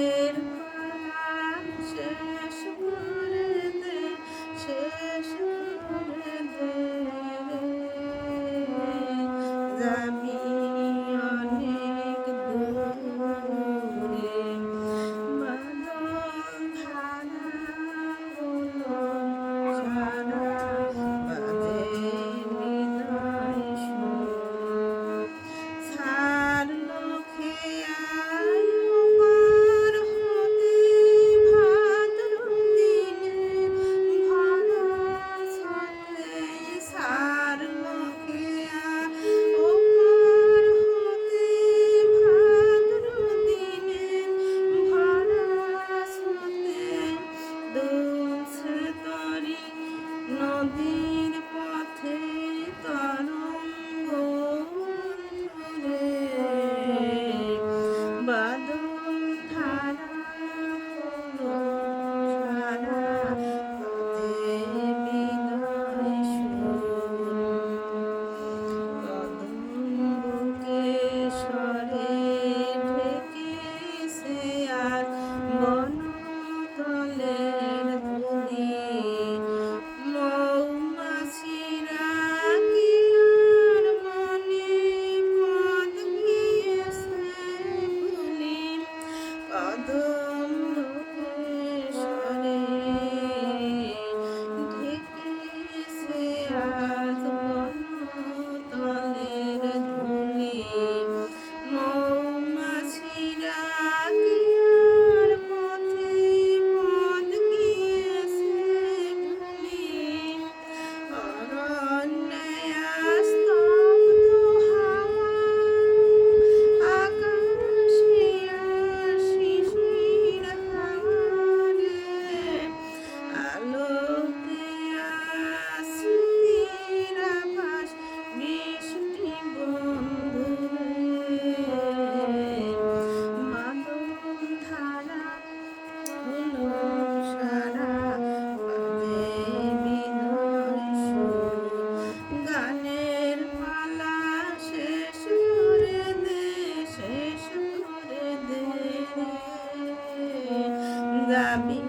গানের পালা শেষ করে দে, শেষ করে দে রে। যাবি অনেক দূরে, বাদল ধারা হলো সারা, বাজে বিদায় সুর। ছাড়লো খেয়াল পার হতে ভাদ্র দিনের ভরা ছন্দে, ছাড়লো খেয়াল পার হতে ভাদ্র দিনের ভরা ছন্দে। দুলছে তরি নদীর পথে তরঙ্গ রে, বাদল ধারা হলো সারা, বাজে বিদায় সুর। কদম বুকে সরে ঢেকেছে আর বনতলের ধূলি, মৌমাছিরা কি আর মনে পথ গিয়েছে ভুলি। কদম বুকে সরে ঢেকেছে আজ বনতলের ধূলি, মৌমাছিরা কি আর পথে পথ গিয়েছে ভুলি। অরণ্যে স্তব্ধ হাওয়া, আকাশে শিশির হাওয়া রে, আলোতে স্মৃতির আভাস বৃষ্টি বন্ধু রে। বাদল ধারা হলো সারা, বাজে বিদায় সুর। গানের পালা শেষ করে দে, শেষ করে দে রে। যাবি